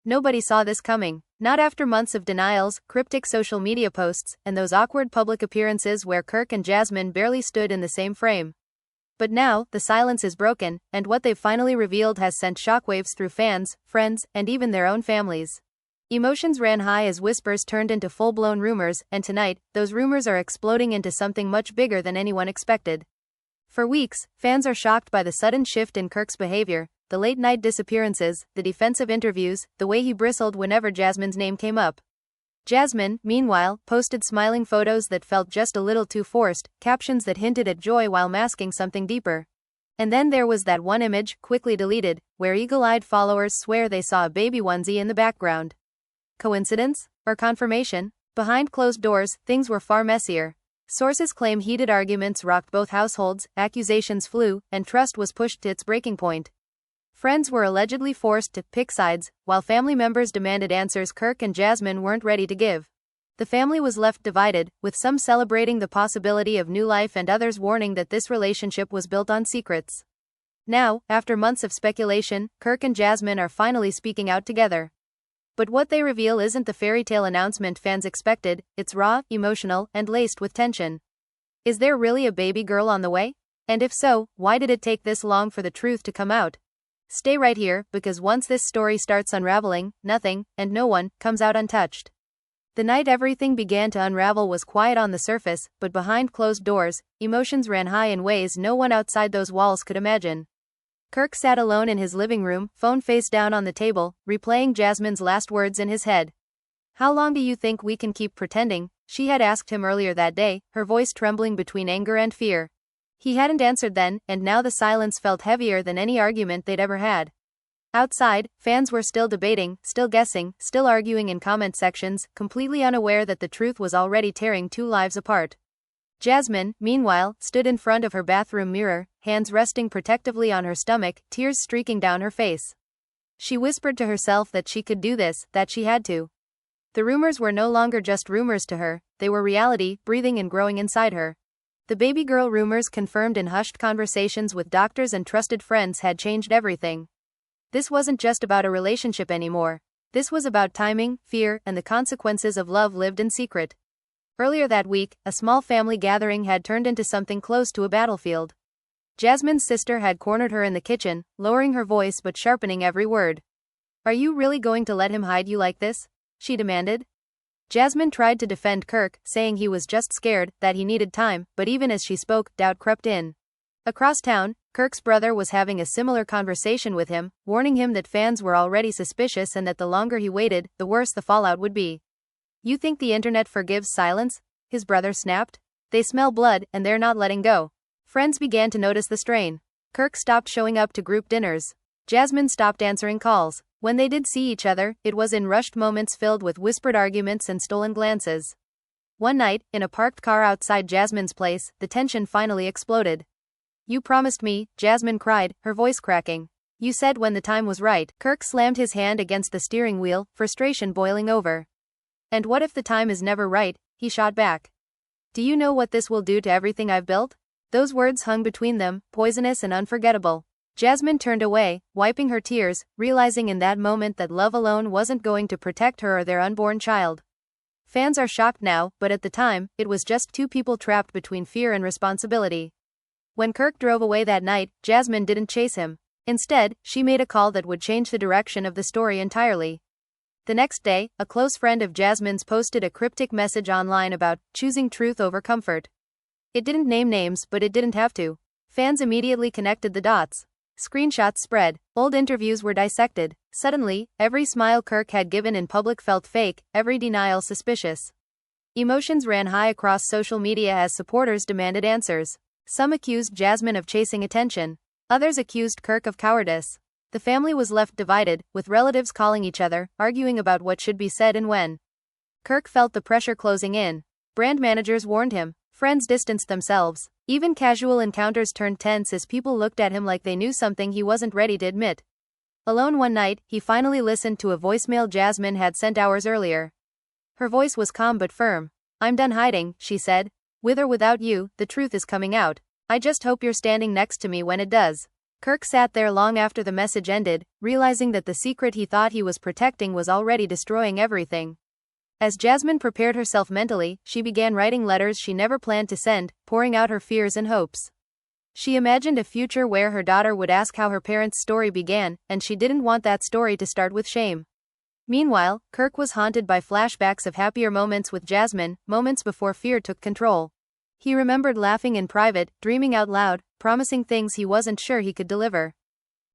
Nobody saw this coming. Not after months of denials, cryptic social media posts, and those awkward public appearances where Kirk and Jasmine barely stood in the same frame. But now, the silence is broken, and what they've finally revealed has sent shockwaves through fans, friends, and even their own families. Emotions ran high as whispers turned into full-blown rumors, and tonight, those rumors are exploding into something much bigger than anyone expected. For weeks, fans are shocked by the sudden shift in Kirk's behavior, the late-night disappearances, the defensive interviews, the way he bristled whenever Jasmine's name came up. Jasmine, meanwhile, posted smiling photos that felt just a little too forced, captions that hinted at joy while masking something deeper. And then there was that one image, quickly deleted, where eagle-eyed followers swear they saw a baby onesie in the background. Coincidence? Or confirmation? Behind closed doors, things were far messier. Sources claim heated arguments rocked both households, accusations flew, and trust was pushed to its breaking point. Friends were allegedly forced to pick sides, while family members demanded answers Kirk and Jasmine weren't ready to give. The family was left divided, with some celebrating the possibility of new life and others warning that this relationship was built on secrets. Now, after months of speculation, Kirk and Jasmine are finally speaking out together. But what they reveal isn't the fairy tale announcement fans expected, it's raw, emotional, and laced with tension. Is there really a baby girl on the way? And if so, why did it take this long for the truth to come out? Stay right here, because once this story starts unraveling, nothing, and no one, comes out untouched. The night everything began to unravel was quiet on the surface, but behind closed doors, emotions ran high in ways no one outside those walls could imagine. Kirk sat alone in his living room, phone face down on the table, replaying Jasmine's last words in his head. "How long do you think we can keep pretending?" she had asked him earlier that day, her voice trembling between anger and fear. He hadn't answered then, and now the silence felt heavier than any argument they'd ever had. Outside, fans were still debating, still guessing, still arguing in comment sections, completely unaware that the truth was already tearing two lives apart. Jasmine, meanwhile, stood in front of her bathroom mirror, hands resting protectively on her stomach, tears streaking down her face. She whispered to herself that she could do this, that she had to. The rumors were no longer just rumors to her, they were reality, breathing and growing inside her. The baby girl rumors confirmed in hushed conversations with doctors and trusted friends had changed everything. This wasn't just about a relationship anymore. This was about timing, fear, and the consequences of love lived in secret. Earlier that week, a small family gathering had turned into something close to a battlefield. Jasmine's sister had cornered her in the kitchen, lowering her voice but sharpening every word. "Are you really going to let him hide you like this?" she demanded. Jasmine tried to defend Kirk, saying he was just scared, that he needed time, but even as she spoke, doubt crept in. Across town, Kirk's brother was having a similar conversation with him, warning him that fans were already suspicious and that the longer he waited, the worse the fallout would be. "You think the internet forgives silence?" his brother snapped. "They smell blood, and they're not letting go." Friends began to notice the strain. Kirk stopped showing up to group dinners. Jasmine stopped answering calls. When they did see each other, it was in rushed moments filled with whispered arguments and stolen glances. One night, in a parked car outside Jasmine's place, the tension finally exploded. "You promised me," Jasmine cried, her voice cracking. "You said when the time was right." Kirk slammed his hand against the steering wheel, frustration boiling over. "And what if the time is never right?" he shot back. "Do you know what this will do to everything I've built?" Those words hung between them, poisonous and unforgettable. Jasmine turned away, wiping her tears, realizing in that moment that love alone wasn't going to protect her or their unborn child. Fans are shocked now, but at the time, it was just two people trapped between fear and responsibility. When Kirk drove away that night, Jasmine didn't chase him. Instead, she made a call that would change the direction of the story entirely. The next day, a close friend of Jasmine's posted a cryptic message online about choosing truth over comfort. It didn't name names, but it didn't have to. Fans immediately connected the dots. Screenshots spread, old interviews were dissected. Suddenly, every smile Kirk had given in public felt fake, every denial suspicious. Emotions ran high across social media as supporters demanded answers. Some accused Jasmine of chasing attention. Others accused Kirk of cowardice. The family was left divided, with relatives calling each other, arguing about what should be said and when. Kirk felt the pressure closing in. Brand managers warned him. Friends distanced themselves. Even casual encounters turned tense as people looked at him like they knew something he wasn't ready to admit. Alone one night, he finally listened to a voicemail Jasmine had sent hours earlier. Her voice was calm but firm. "I'm done hiding," she said. "With or without you, the truth is coming out. I just hope you're standing next to me when it does." Kirk sat there long after the message ended, realizing that the secret he thought he was protecting was already destroying everything. As Jasmine prepared herself mentally, she began writing letters she never planned to send, pouring out her fears and hopes. She imagined a future where her daughter would ask how her parents' story began, and she didn't want that story to start with shame. Meanwhile, Kirk was haunted by flashbacks of happier moments with Jasmine, moments before fear took control. He remembered laughing in private, dreaming out loud, promising things he wasn't sure he could deliver.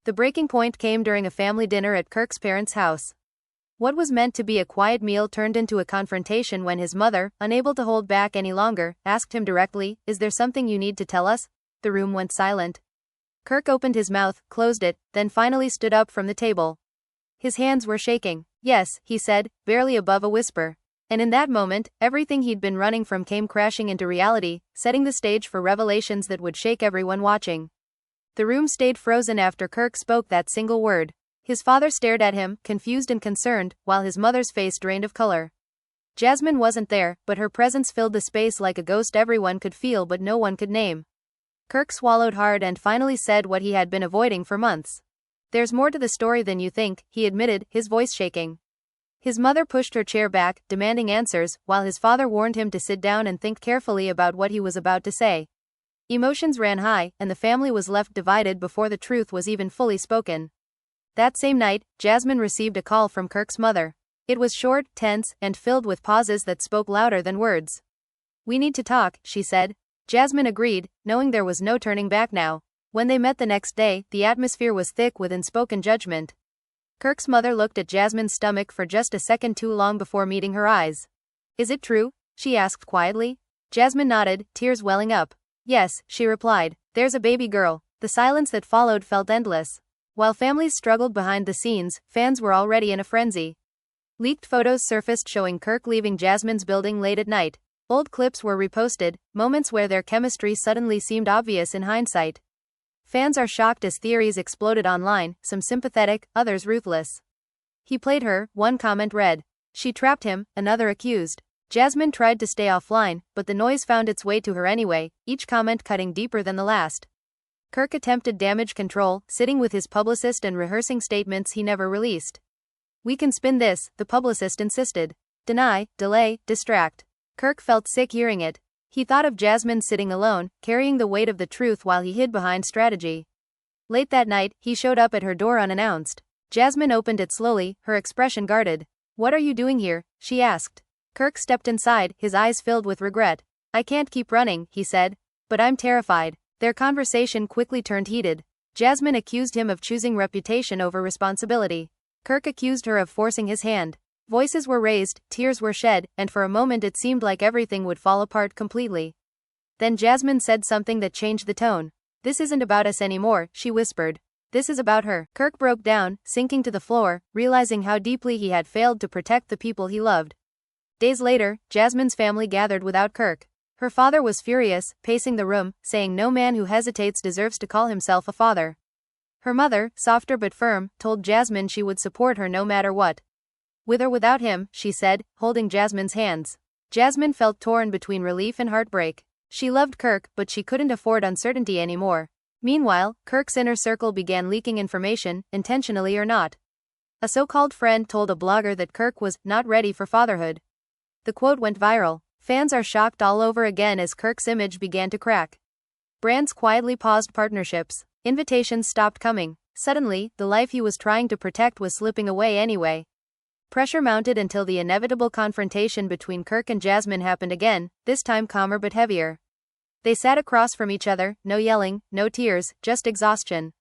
The breaking point came during a family dinner at Kirk's parents' house. What was meant to be a quiet meal turned into a confrontation when his mother, unable to hold back any longer, asked him directly, "Is there something you need to tell us?" The room went silent. Kirk opened his mouth, closed it, then finally stood up from the table. His hands were shaking. "Yes," he said, barely above a whisper. And in that moment, everything he'd been running from came crashing into reality, setting the stage for revelations that would shake everyone watching. The room stayed frozen after Kirk spoke that single word. His father stared at him, confused and concerned, while his mother's face drained of color. Jasmine wasn't there, but her presence filled the space like a ghost everyone could feel but no one could name. Kirk swallowed hard and finally said what he had been avoiding for months. "There's more to the story than you think," he admitted, his voice shaking. His mother pushed her chair back, demanding answers, while his father warned him to sit down and think carefully about what he was about to say. Emotions ran high, and the family was left divided before the truth was even fully spoken. That same night, Jasmine received a call from Kirk's mother. It was short, tense, and filled with pauses that spoke louder than words. "We need to talk," she said. Jasmine agreed, knowing there was no turning back now. When they met the next day, the atmosphere was thick with unspoken judgment. Kirk's mother looked at Jasmine's stomach for just a second too long before meeting her eyes. "Is it true?" she asked quietly. Jasmine nodded, tears welling up. "Yes," she replied. "There's a baby girl." The silence that followed felt endless. While families struggled behind the scenes, fans were already in a frenzy. Leaked photos surfaced showing Kirk leaving Jasmine's building late at night. Old clips were reposted, moments where their chemistry suddenly seemed obvious in hindsight. Fans are shocked as theories exploded online, some sympathetic, others ruthless. "He played her," one comment read. "She trapped him," another accused. Jasmine tried to stay offline, but the noise found its way to her anyway, each comment cutting deeper than the last. Kirk attempted damage control, sitting with his publicist and rehearsing statements he never released. "We can spin this," the publicist insisted. "Deny, delay, distract." Kirk felt sick hearing it. He thought of Jasmine sitting alone, carrying the weight of the truth while he hid behind strategy. Late that night, he showed up at her door unannounced. Jasmine opened it slowly, her expression guarded. "What are you doing here?" she asked. Kirk stepped inside, his eyes filled with regret. "I can't keep running," he said. "But I'm terrified." Their conversation quickly turned heated. Jasmine accused him of choosing reputation over responsibility. Kirk accused her of forcing his hand. Voices were raised, tears were shed, and for a moment it seemed like everything would fall apart completely. Then Jasmine said something that changed the tone. "This isn't about us anymore," she whispered. "This is about her." Kirk broke down, sinking to the floor, realizing how deeply he had failed to protect the people he loved. Days later, Jasmine's family gathered without Kirk. Her father was furious, pacing the room, saying no man who hesitates deserves to call himself a father. Her mother, softer but firm, told Jasmine she would support her no matter what. "With or without him," she said, holding Jasmine's hands. Jasmine felt torn between relief and heartbreak. She loved Kirk, but she couldn't afford uncertainty anymore. Meanwhile, Kirk's inner circle began leaking information, intentionally or not. A so-called friend told a blogger that Kirk was not ready for fatherhood. The quote went viral. Fans are shocked all over again as Kirk's image began to crack. Brands quietly paused partnerships. Invitations stopped coming. Suddenly, the life he was trying to protect was slipping away anyway. Pressure mounted until the inevitable confrontation between Kirk and Jasmine happened again, this time calmer but heavier. They sat across from each other, no yelling, no tears, just exhaustion.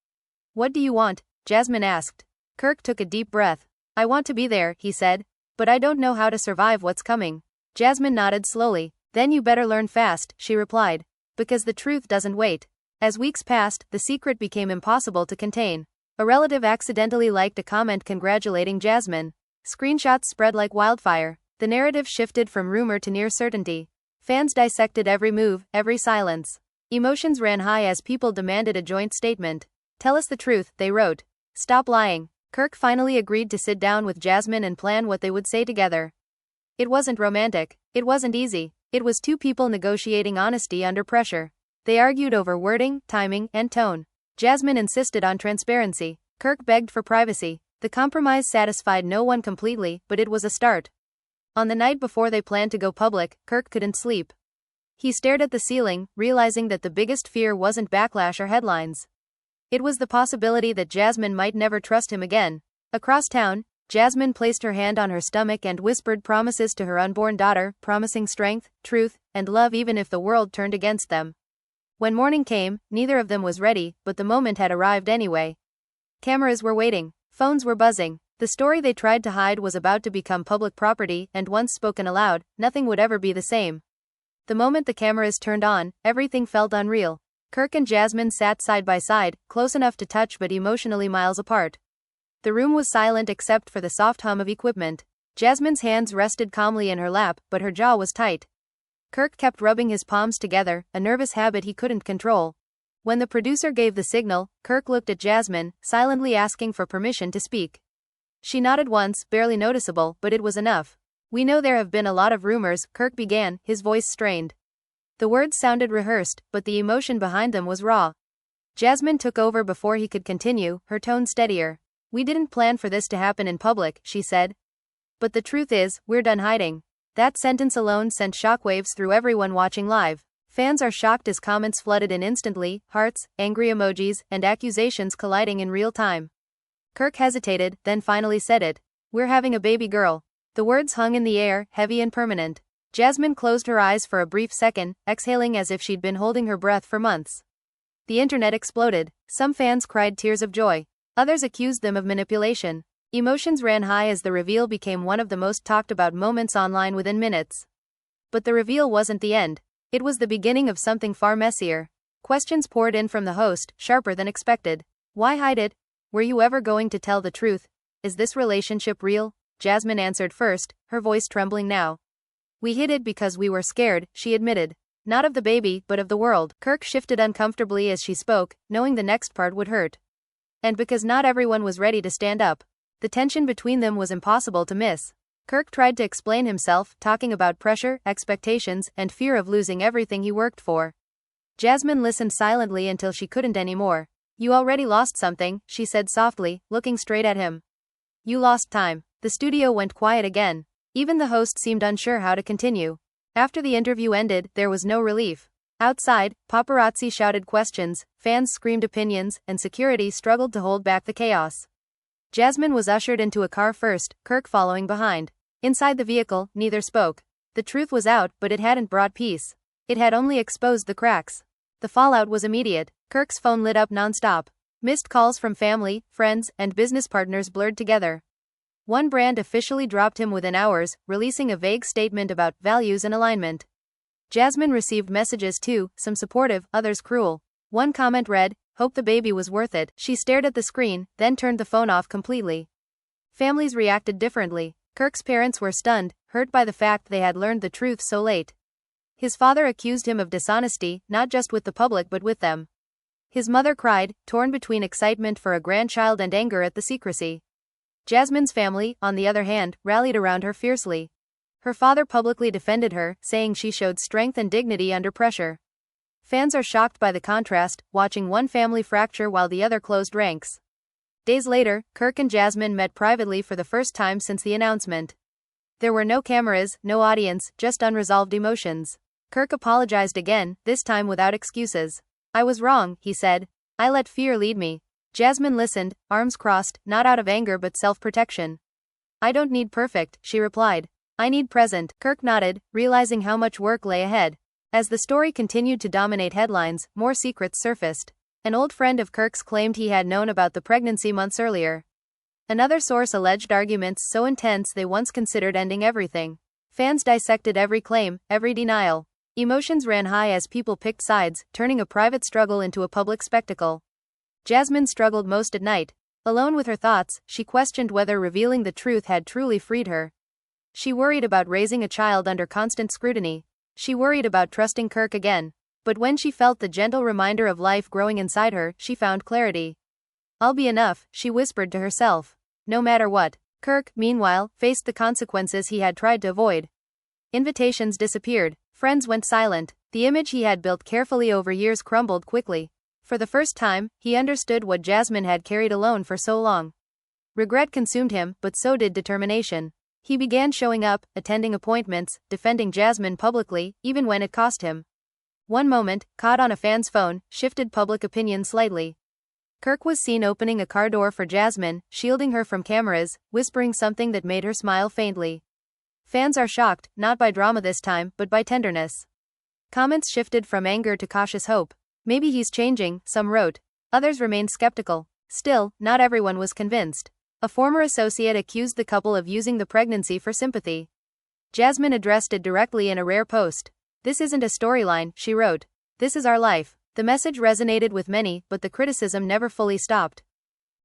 "What do you want?" Jasmine asked. Kirk took a deep breath. "I want to be there," he said. "But I don't know how to survive what's coming." Jasmine nodded slowly. "Then you better learn fast," she replied. "Because the truth doesn't wait." As weeks passed, the secret became impossible to contain. A relative accidentally liked a comment congratulating Jasmine. Screenshots spread like wildfire. The narrative shifted from rumor to near certainty. Fans dissected every move, every silence. Emotions ran high as people demanded a joint statement. "Tell us the truth," they wrote. "Stop lying." Kirk finally agreed to sit down with Jasmine and plan what they would say together. It wasn't romantic. It wasn't easy. It was two people negotiating honesty under pressure. They argued over wording, timing, and tone. Jasmine insisted on transparency. Kirk begged for privacy. The compromise satisfied no one completely, but it was a start. On the night before they planned to go public, Kirk couldn't sleep. He stared at the ceiling, realizing that the biggest fear wasn't backlash or headlines. It was the possibility that Jasmine might never trust him again. Across town, Jasmine placed her hand on her stomach and whispered promises to her unborn daughter, promising strength, truth, and love even if the world turned against them. When morning came, neither of them was ready, but the moment had arrived anyway. Cameras were waiting. Phones were buzzing. The story they tried to hide was about to become public property, and once spoken aloud, nothing would ever be the same. The moment the cameras turned on, everything felt unreal. Kirk and Jasmine sat side by side, close enough to touch but emotionally miles apart. The room was silent except for the soft hum of equipment. Jasmine's hands rested calmly in her lap, but her jaw was tight. Kirk kept rubbing his palms together, a nervous habit he couldn't control. When the producer gave the signal, Kirk looked at Jasmine, silently asking for permission to speak. She nodded once, barely noticeable, but it was enough. "We know there have been a lot of rumors," Kirk began, his voice strained. The words sounded rehearsed, but the emotion behind them was raw. Jasmine took over before he could continue, her tone steadier. "We didn't plan for this to happen in public," she said. "But the truth is, we're done hiding." That sentence alone sent shockwaves through everyone watching live. Fans are shocked as comments flooded in instantly, hearts, angry emojis, and accusations colliding in real time. Kirk hesitated, then finally said it. "We're having a baby girl." The words hung in the air, heavy and permanent. Jasmine closed her eyes for a brief second, exhaling as if she'd been holding her breath for months. The internet exploded. Some fans cried tears of joy. Others accused them of manipulation. Emotions ran high as the reveal became one of the most talked about moments online within minutes. But the reveal wasn't the end. It was the beginning of something far messier. Questions poured in from the host, sharper than expected. Why hide it? Were you ever going to tell the truth? Is this relationship real? Jasmine answered first, her voice trembling now. "We hid it because we were scared," she admitted. "Not of the baby, but of the world." Kirk shifted uncomfortably as she spoke, knowing the next part would hurt. And because not everyone was ready to stand up. The tension between them was impossible to miss. Kirk tried to explain himself, talking about pressure, expectations, and fear of losing everything he worked for. Jasmine listened silently until she couldn't anymore. "You already lost something," she said softly, looking straight at him. "You lost time." The studio went quiet again. Even the host seemed unsure how to continue. After the interview ended, there was no relief. Outside, paparazzi shouted questions, fans screamed opinions, and security struggled to hold back the chaos. Jasmine was ushered into a car first, Kirk following behind. Inside the vehicle, neither spoke. The truth was out, but it hadn't brought peace. It had only exposed the cracks. The fallout was immediate. Kirk's phone lit up nonstop. Missed calls from family, friends, and business partners blurred together. One brand officially dropped him within hours, releasing a vague statement about values and alignment. Jasmine received messages too, some supportive, others cruel. One comment read, "Hope the baby was worth it." She stared at the screen, then turned the phone off completely. Families reacted differently. Kirk's parents were stunned, hurt by the fact they had learned the truth so late. His father accused him of dishonesty, not just with the public but with them. His mother cried, torn between excitement for a grandchild and anger at the secrecy. Jasmine's family, on the other hand, rallied around her fiercely. Her father publicly defended her, saying she showed strength and dignity under pressure. Fans are shocked by the contrast, watching one family fracture while the other closed ranks. Days later, Kirk and Jasmine met privately for the first time since the announcement. There were no cameras, no audience, just unresolved emotions. Kirk apologized again, this time without excuses. "I was wrong," he said. "I let fear lead me." Jasmine listened, arms crossed, not out of anger but self-protection. "I don't need perfect," she replied. "I need present." Kirk nodded, realizing how much work lay ahead. As the story continued to dominate headlines, more secrets surfaced. An old friend of Kirk's claimed he had known about the pregnancy months earlier. Another source alleged arguments so intense they once considered ending everything. Fans dissected every claim, every denial. Emotions ran high as people picked sides, turning a private struggle into a public spectacle. Jasmine struggled most at night. Alone with her thoughts, she questioned whether revealing the truth had truly freed her. She worried about raising a child under constant scrutiny. She worried about trusting Kirk again. But when she felt the gentle reminder of life growing inside her, she found clarity. "I'll be enough," she whispered to herself. No matter what. Kirk, meanwhile, faced the consequences he had tried to avoid. Invitations disappeared. Friends went silent. The image he had built carefully over years crumbled quickly. For the first time, he understood what Jasmine had carried alone for so long. Regret consumed him, but so did determination. He began showing up, attending appointments, defending Jasmine publicly, even when it cost him. One moment, caught on a fan's phone, shifted public opinion slightly. Kirk was seen opening a car door for Jasmine, shielding her from cameras, whispering something that made her smile faintly. Fans are shocked, not by drama this time, but by tenderness. Comments shifted from anger to cautious hope. Maybe he's changing, some wrote. Others remained skeptical. Still, not everyone was convinced. A former associate accused the couple of using the pregnancy for sympathy. Jasmine addressed it directly in a rare post. "This isn't a storyline," she wrote. "This is our life." The message resonated with many, but the criticism never fully stopped.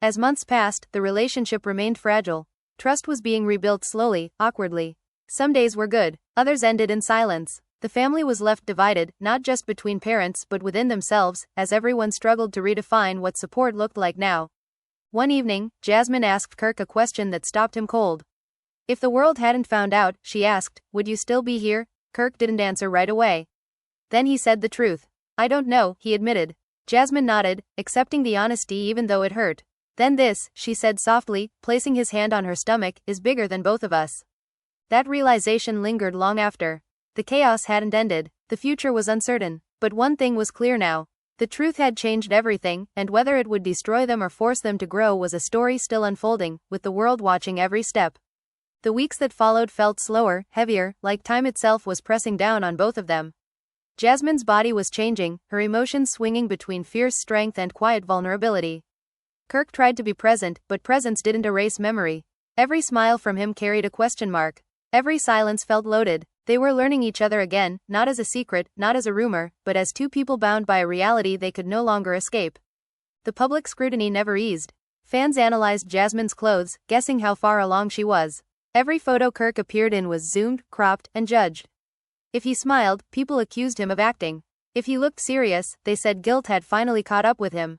As months passed, the relationship remained fragile. Trust was being rebuilt slowly, awkwardly. Some days were good, others ended in silence. The family was left divided, not just between parents but within themselves, as everyone struggled to redefine what support looked like now. One evening, Jasmine asked Kirk a question that stopped him cold. If the world hadn't found out, she asked, would you still be here? Kirk didn't answer right away. Then he said the truth. I don't know, he admitted. Jasmine nodded, accepting the honesty even though it hurt. Then this, she said softly, placing his hand on her stomach, is bigger than both of us. That realization lingered long after. The chaos hadn't ended, the future was uncertain, but one thing was clear now. The truth had changed everything, and whether it would destroy them or force them to grow was a story still unfolding, with the world watching every step. The weeks that followed felt slower, heavier, like time itself was pressing down on both of them. Jasmine's body was changing, her emotions swinging between fierce strength and quiet vulnerability. Kirk tried to be present, but presence didn't erase memory. Every smile from him carried a question mark. Every silence felt loaded. They were learning each other again, not as a secret, not as a rumor, but as two people bound by a reality they could no longer escape. The public scrutiny never eased. Fans analyzed Jasmine's clothes, guessing how far along she was. Every photo Kirk appeared in was zoomed, cropped, and judged. If he smiled, people accused him of acting. If he looked serious, they said guilt had finally caught up with him.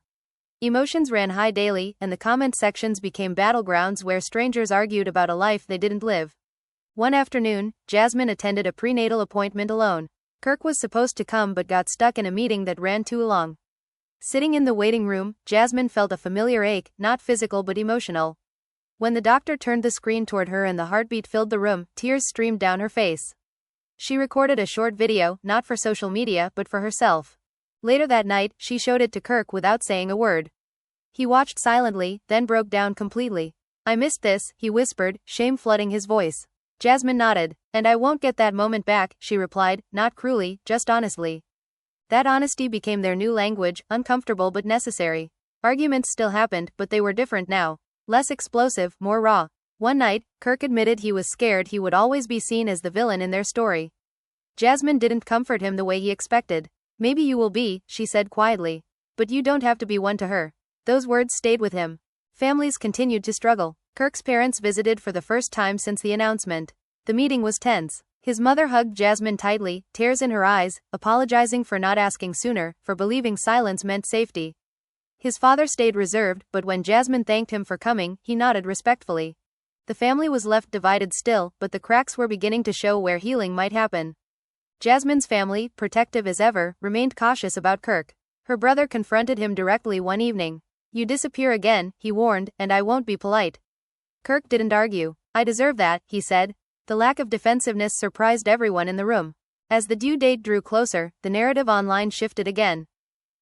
Emotions ran high daily, and the comment sections became battlegrounds where strangers argued about a life they didn't live. One afternoon, Jasmine attended a prenatal appointment alone. Kirk was supposed to come but got stuck in a meeting that ran too long. Sitting in the waiting room, Jasmine felt a familiar ache, not physical but emotional. When the doctor turned the screen toward her and the heartbeat filled the room, tears streamed down her face. She recorded a short video, not for social media but for herself. Later that night, she showed it to Kirk without saying a word. He watched silently, then broke down completely. I missed this, he whispered, shame flooding his voice. Jasmine nodded. And I won't get that moment back, she replied, not cruelly, just honestly. That honesty became their new language, uncomfortable but necessary. Arguments still happened, but they were different now. Less explosive, more raw. One night, Kirk admitted he was scared he would always be seen as the villain in their story. Jasmine didn't comfort him the way he expected. Maybe you will be, she said quietly. But you don't have to be one to her. Those words stayed with him. Families continued to struggle. Kirk's parents visited for the first time since the announcement. The meeting was tense. His mother hugged Jasmine tightly, tears in her eyes, apologizing for not asking sooner, for believing silence meant safety. His father stayed reserved, but when Jasmine thanked him for coming, he nodded respectfully. The family was left divided still, but the cracks were beginning to show where healing might happen. Jasmine's family, protective as ever, remained cautious about Kirk. Her brother confronted him directly one evening. You disappear again, he warned, and I won't be polite. Kirk didn't argue. I deserve that, he said. The lack of defensiveness surprised everyone in the room. As the due date drew closer, the narrative online shifted again.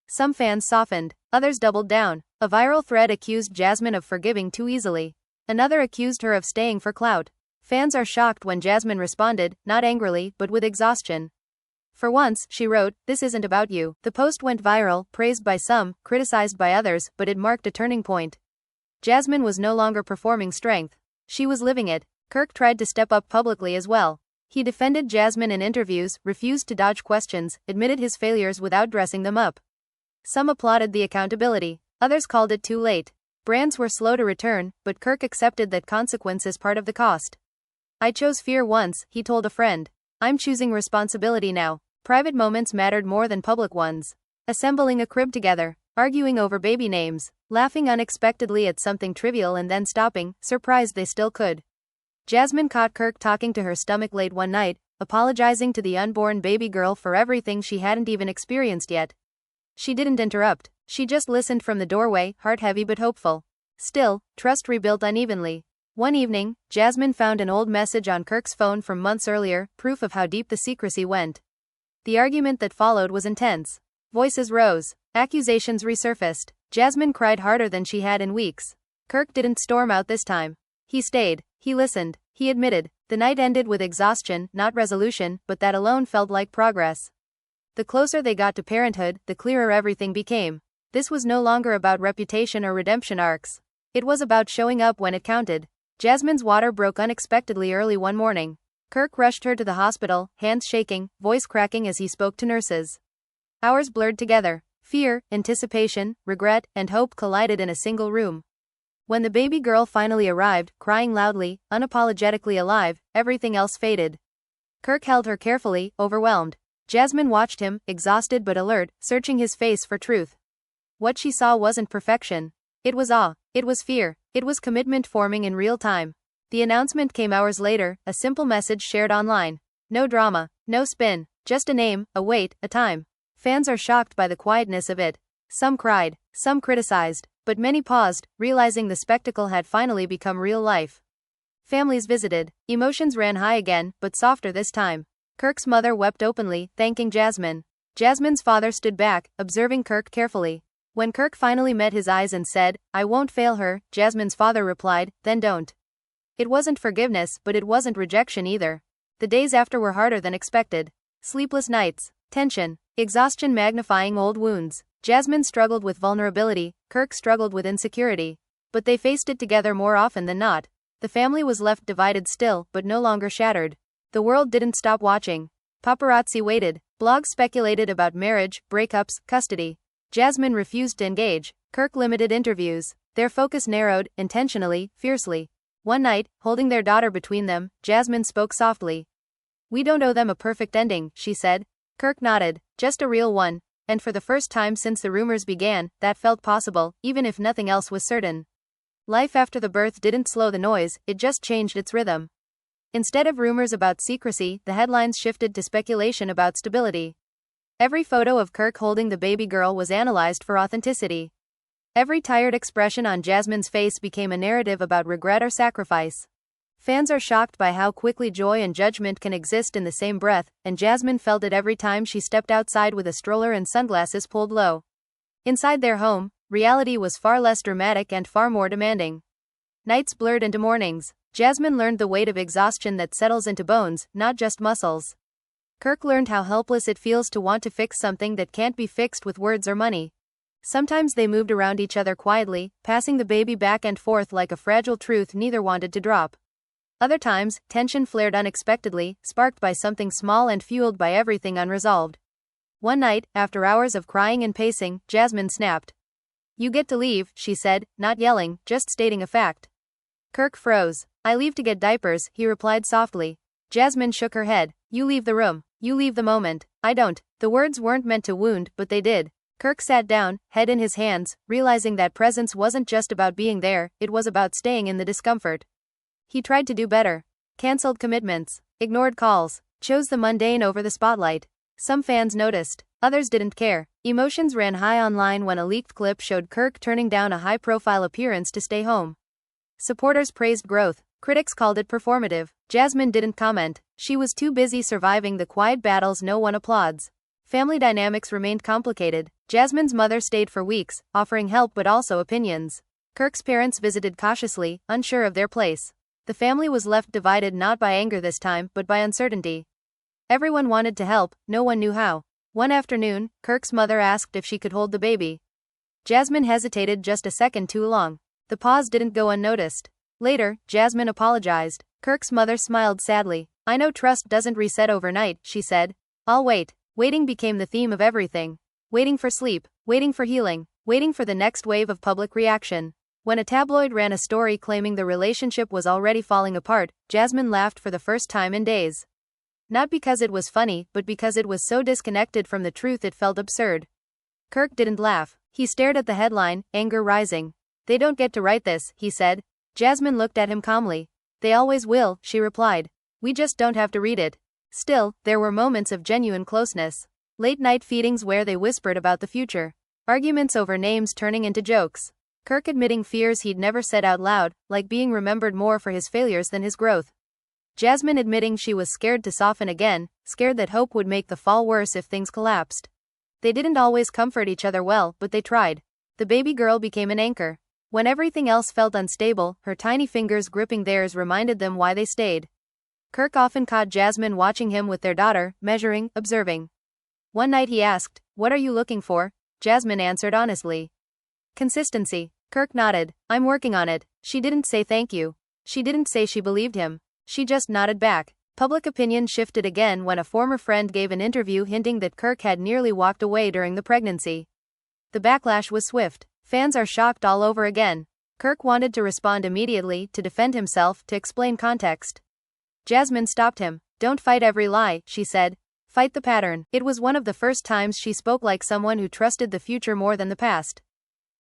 Some fans softened, others doubled down. A viral thread accused Jasmine of forgiving too easily. Another accused her of staying for clout. Fans are shocked when Jasmine responded, not angrily, but with exhaustion. For once, she wrote, this isn't about you. The post went viral, praised by some, criticized by others, but it marked a turning point. Jasmine was no longer performing strength. She was living it. Kirk tried to step up publicly as well. He defended Jasmine in interviews, refused to dodge questions, admitted his failures without dressing them up. Some applauded the accountability. Others called it too late. Brands were slow to return, but Kirk accepted that consequence is part of the cost. I chose fear once, he told a friend. I'm choosing responsibility now. Private moments mattered more than public ones. Assembling a crib together, arguing over baby names, laughing unexpectedly at something trivial and then stopping, surprised they still could. Jasmine caught Kirk talking to her stomach late one night, apologizing to the unborn baby girl for everything she hadn't even experienced yet. She didn't interrupt. She just listened from the doorway, heart heavy but hopeful. Still, trust rebuilt unevenly. One evening, Jasmine found an old message on Kirk's phone from months earlier, proof of how deep the secrecy went. The argument that followed was intense. Voices rose. Accusations resurfaced. Jasmine cried harder than she had in weeks. Kirk didn't storm out this time. He stayed. He listened. He admitted. The night ended with exhaustion, not resolution, but that alone felt like progress. The closer they got to parenthood, the clearer everything became. This was no longer about reputation or redemption arcs. It was about showing up when it counted. Jasmine's water broke unexpectedly early one morning. Kirk rushed her to the hospital, hands shaking, voice cracking as he spoke to nurses. Hours blurred together. Fear, anticipation, regret, and hope collided in a single room. When the baby girl finally arrived, crying loudly, unapologetically alive, everything else faded. Kirk held her carefully, overwhelmed. Jasmine watched him, exhausted but alert, searching his face for truth. What she saw wasn't perfection. It was awe. It was fear. It was commitment forming in real time. The announcement came hours later, a simple message shared online. No drama, no spin, just a name, a wait, a time. Fans are shocked by the quietness of it. Some cried, some criticized, but many paused, realizing the spectacle had finally become real life. Families visited. Emotions ran high again, but softer this time. Kirk's mother wept openly, thanking Jasmine. Jasmine's father stood back, observing Kirk carefully. When Kirk finally met his eyes and said, "I won't fail her," Jasmine's father replied, "Then don't." It wasn't forgiveness, but it wasn't rejection either. The days after were harder than expected. Sleepless nights, tension, exhaustion magnifying old wounds. Jasmine struggled with vulnerability, Kirk struggled with insecurity. But they faced it together more often than not. The family was left divided still, but no longer shattered. The world didn't stop watching. Paparazzi waited. Blogs speculated about marriage, breakups, custody. Jasmine refused to engage. Kirk limited interviews. Their focus narrowed, intentionally, fiercely. One night, holding their daughter between them, Jasmine spoke softly. "We don't owe them a perfect ending," she said. Kirk nodded. "Just a real one." And for the first time since the rumors began, that felt possible, even if nothing else was certain. Life after the birth didn't slow the noise, it just changed its rhythm. Instead of rumors about secrecy, the headlines shifted to speculation about stability. Every photo of Kirk holding the baby girl was analyzed for authenticity. Every tired expression on Jasmine's face became a narrative about regret or sacrifice. Fans are shocked by how quickly joy and judgment can exist in the same breath, and Jasmine felt it every time she stepped outside with a stroller and sunglasses pulled low. Inside their home, reality was far less dramatic and far more demanding. Nights blurred into mornings. Jasmine learned the weight of exhaustion that settles into bones, not just muscles. Kirk learned how helpless it feels to want to fix something that can't be fixed with words or money. Sometimes they moved around each other quietly, passing the baby back and forth like a fragile truth neither wanted to drop. Other times, tension flared unexpectedly, sparked by something small and fueled by everything unresolved. One night, after hours of crying and pacing, Jasmine snapped. "You get to leave," she said, not yelling, just stating a fact. Kirk froze. "I leave to get diapers," he replied softly. Jasmine shook her head. "You leave the room. You leave the moment." "I don't." The words weren't meant to wound, but they did. Kirk sat down, head in his hands, realizing that presence wasn't just about being there, it was about staying in the discomfort. He tried to do better. Cancelled commitments. Ignored calls. Chose the mundane over the spotlight. Some fans noticed. Others didn't care. Emotions ran high online when a leaked clip showed Kirk turning down a high-profile appearance to stay home. Supporters praised growth. Critics called it performative. Jasmine didn't comment. She was too busy surviving the quiet battles no one applauds. Family dynamics remained complicated. Jasmine's mother stayed for weeks, offering help but also opinions. Kirk's parents visited cautiously, unsure of their place. The family was left divided not by anger this time, but by uncertainty. Everyone wanted to help, no one knew how. One afternoon, Kirk's mother asked if she could hold the baby. Jasmine hesitated just a second too long. The pause didn't go unnoticed. Later, Jasmine apologized. Kirk's mother smiled sadly. "I know trust doesn't reset overnight," she said. "I'll wait." Waiting became the theme of everything. Waiting for sleep, waiting for healing, waiting for the next wave of public reaction. When a tabloid ran a story claiming the relationship was already falling apart, Jasmine laughed for the first time in days. Not because it was funny, but because it was so disconnected from the truth it felt absurd. Kirk didn't laugh. He stared at the headline, anger rising. "They don't get to write this," he said. Jasmine looked at him calmly. "They always will," she replied. "We just don't have to read it." Still, there were moments of genuine closeness. Late-night feedings where they whispered about the future. Arguments over names turning into jokes. Kirk admitting fears he'd never said out loud, like being remembered more for his failures than his growth. Jasmine admitting she was scared to soften again, scared that hope would make the fall worse if things collapsed. They didn't always comfort each other well, but they tried. The baby girl became an anchor. When everything else felt unstable, her tiny fingers gripping theirs reminded them why they stayed. Kirk often caught Jasmine watching him with their daughter, measuring, observing. One night he asked, "What are you looking for?" Jasmine answered honestly. "Consistency." Kirk nodded. "I'm working on it." She didn't say thank you. She didn't say she believed him. She just nodded back. Public opinion shifted again when a former friend gave an interview hinting that Kirk had nearly walked away during the pregnancy. The backlash was swift. Fans are shocked all over again. Kirk wanted to respond immediately, to defend himself, to explain context. Jasmine stopped him. "Don't fight every lie," she said. "Fight the pattern." It was one of the first times she spoke like someone who trusted the future more than the past.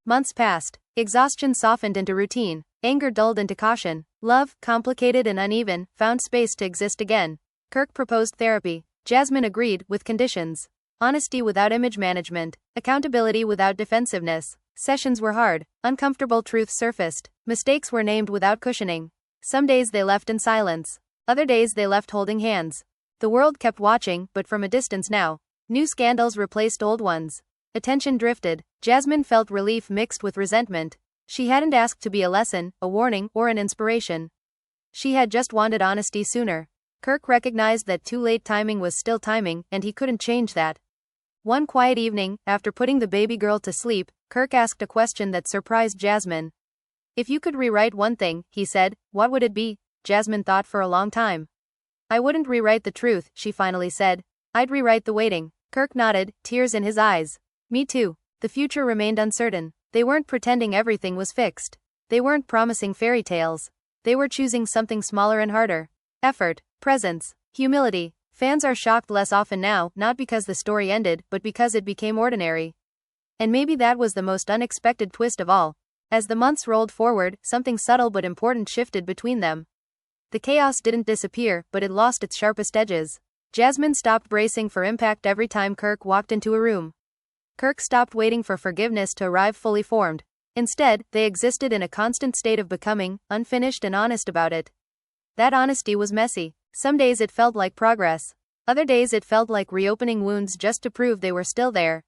Months passed. Exhaustion softened into routine. Anger dulled into caution. Love, complicated and uneven, found space to exist again. Kirk proposed therapy. Jasmine agreed, with conditions. Honesty without image management. Accountability without defensiveness. Sessions were hard. Uncomfortable truths surfaced. Mistakes were named without cushioning. Some days they left in silence. Other days they left holding hands. The world kept watching, but from a distance now. New scandals replaced old ones. Attention drifted. Jasmine felt relief mixed with resentment. She hadn't asked to be a lesson, a warning, or an inspiration. She had just wanted honesty sooner. Kirk recognized that too late timing was still timing, and he couldn't change that. One quiet evening, after putting the baby girl to sleep, Kirk asked a question that surprised Jasmine. "If you could rewrite one thing," he said, "what would it be?" Jasmine thought for a long time. "I wouldn't rewrite the truth," she finally said. "I'd rewrite the waiting." Kirk nodded, tears in his eyes. "Me too." The future remained uncertain. They weren't pretending everything was fixed. They weren't promising fairy tales. They were choosing something smaller and harder. Effort, presence, humility. Fans are shocked less often now, not because the story ended, but because it became ordinary. And maybe that was the most unexpected twist of all. As the months rolled forward, something subtle but important shifted between them. The chaos didn't disappear, but it lost its sharpest edges. Jasmine stopped bracing for impact every time Kirk walked into a room. Kirk stopped waiting for forgiveness to arrive fully formed. Instead, they existed in a constant state of becoming, unfinished and honest about it. That honesty was messy. Some days it felt like progress. Other days it felt like reopening wounds just to prove they were still there.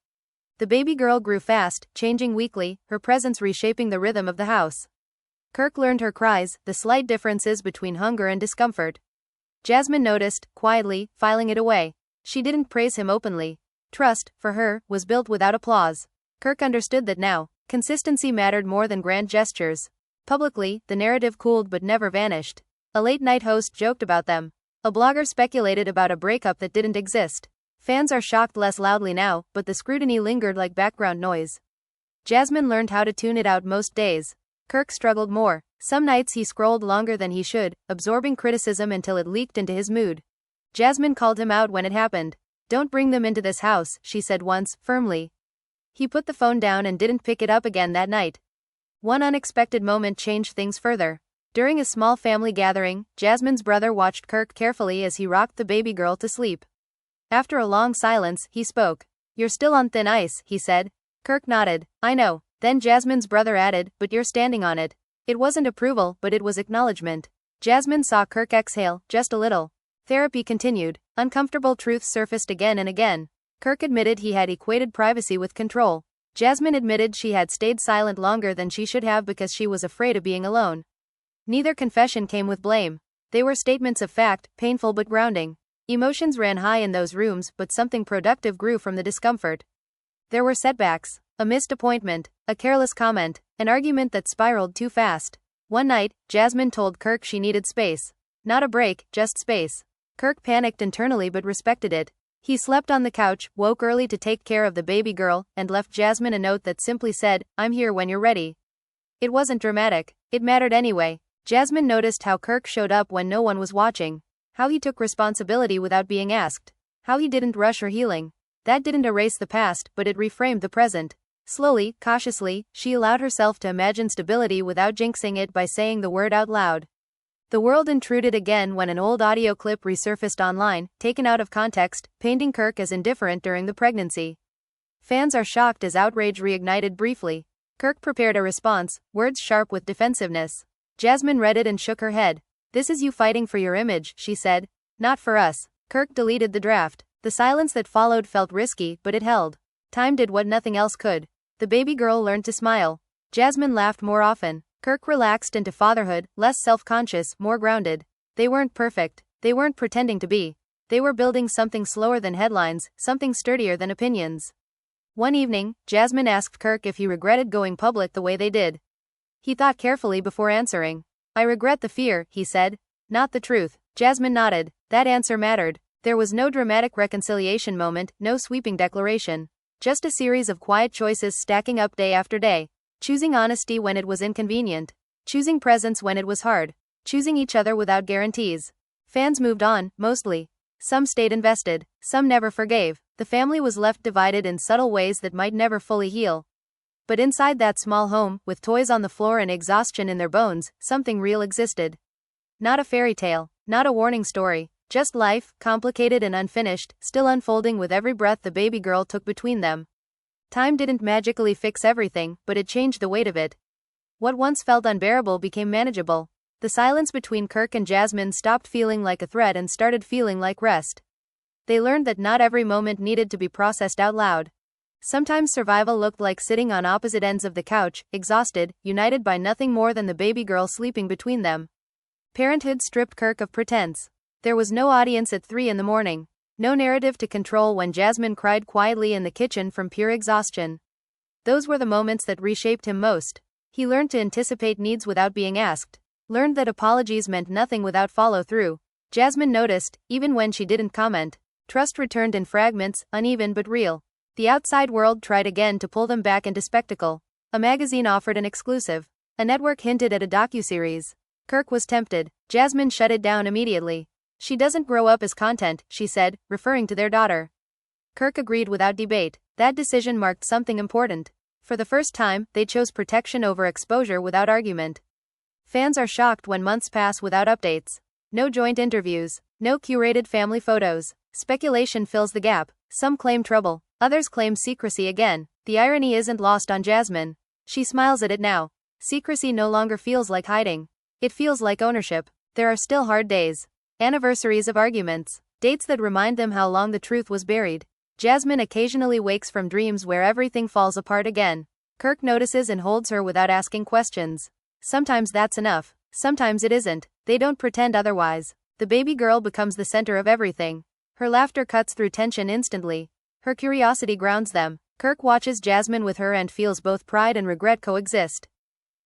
The baby girl grew fast, changing weekly, her presence reshaping the rhythm of the house. Kirk learned her cries, the slight differences between hunger and discomfort. Jasmine noticed, quietly, filing it away. She didn't praise him openly. Trust, for her, was built without applause. Kirk understood that now. Consistency mattered more than grand gestures. Publicly, the narrative cooled but never vanished. A late-night host joked about them. A blogger speculated about a breakup that didn't exist. Fans are shocked less loudly now, but the scrutiny lingered like background noise. Jasmine learned how to tune it out most days. Kirk struggled more. Some nights he scrolled longer than he should, absorbing criticism until it leaked into his mood. Jasmine called him out when it happened. "Don't bring them into this house," she said once, firmly. He put the phone down and didn't pick it up again that night. One unexpected moment changed things further. During a small family gathering, Jasmine's brother watched Kirk carefully as he rocked the baby girl to sleep. After a long silence, he spoke. "You're still on thin ice," he said. Kirk nodded. "I know." Then Jasmine's brother added, "But you're standing on it." It wasn't approval, but it was acknowledgement. Jasmine saw Kirk exhale, just a little. Therapy continued. Uncomfortable truths surfaced again and again. Kirk admitted he had equated privacy with control. Jasmine admitted she had stayed silent longer than she should have because she was afraid of being alone. Neither confession came with blame. They were statements of fact, painful but grounding. Emotions ran high in those rooms, but something productive grew from the discomfort. There were setbacks. A missed appointment, a careless comment, an argument that spiraled too fast. One night, Jasmine told Kirk she needed space. Not a break, just space. Kirk panicked internally but respected it. He slept on the couch, woke early to take care of the baby girl, and left Jasmine a note that simply said, "I'm here when you're ready." It wasn't dramatic. It mattered anyway. Jasmine noticed how Kirk showed up when no one was watching. How he took responsibility without being asked. How he didn't rush her healing. That didn't erase the past, but it reframed the present. Slowly, cautiously, she allowed herself to imagine stability without jinxing it by saying the word out loud. The world intruded again when an old audio clip resurfaced online, taken out of context, painting Kirk as indifferent during the pregnancy. Fans are shocked as outrage reignited briefly. Kirk prepared a response, words sharp with defensiveness. Jasmine read it and shook her head. "This is you fighting for your image," she said. "Not for us." Kirk deleted the draft. The silence that followed felt risky, but it held. Time did what nothing else could. The baby girl learned to smile. Jasmine laughed more often. Kirk relaxed into fatherhood, less self-conscious, more grounded. They weren't perfect. They weren't pretending to be. They were building something slower than headlines, something sturdier than opinions. One evening, Jasmine asked Kirk if he regretted going public the way they did. He thought carefully before answering. "I regret the fear," he said. "Not the truth." Jasmine nodded. That answer mattered. There was no dramatic reconciliation moment, no sweeping declaration. Just a series of quiet choices stacking up day after day. Choosing honesty when it was inconvenient. Choosing presence when it was hard. Choosing each other without guarantees. Fans moved on, mostly. Some stayed invested. Some never forgave. The family was left divided in subtle ways that might never fully heal. But inside that small home, with toys on the floor and exhaustion in their bones, something real existed. Not a fairy tale. Not a warning story. Just life, complicated and unfinished, still unfolding with every breath the baby girl took between them. Time didn't magically fix everything, but it changed the weight of it. What once felt unbearable became manageable. The silence between Kirk and Jasmine stopped feeling like a threat and started feeling like rest. They learned that not every moment needed to be processed out loud. Sometimes survival looked like sitting on opposite ends of the couch, exhausted, united by nothing more than the baby girl sleeping between them. Parenthood stripped Kirk of pretense. There was no audience at 3 in the morning. No narrative to control when Jasmine cried quietly in the kitchen from pure exhaustion. Those were the moments that reshaped him most. He learned to anticipate needs without being asked. Learned that apologies meant nothing without follow-through. Jasmine noticed, even when she didn't comment. Trust returned in fragments, uneven but real. The outside world tried again to pull them back into spectacle. A magazine offered an exclusive. A network hinted at a docuseries. Kirk was tempted. Jasmine shut it down immediately. "She doesn't grow up as content," she said, referring to their daughter. Kirk agreed without debate. That decision marked something important. For the first time, they chose protection over exposure without argument. Fans are shocked when months pass without updates. No joint interviews. No curated family photos. Speculation fills the gap. Some claim trouble. Others claim secrecy again. The irony isn't lost on Jasmine. She smiles at it now. Secrecy no longer feels like hiding. It feels like ownership. There are still hard days. Anniversaries of arguments. Dates that remind them how long the truth was buried. Jasmine occasionally wakes from dreams where everything falls apart again. Kirk notices and holds her without asking questions. Sometimes that's enough. Sometimes it isn't. They don't pretend otherwise. The baby girl becomes the center of everything. Her laughter cuts through tension instantly. Her curiosity grounds them. Kirk watches Jasmine with her and feels both pride and regret coexist.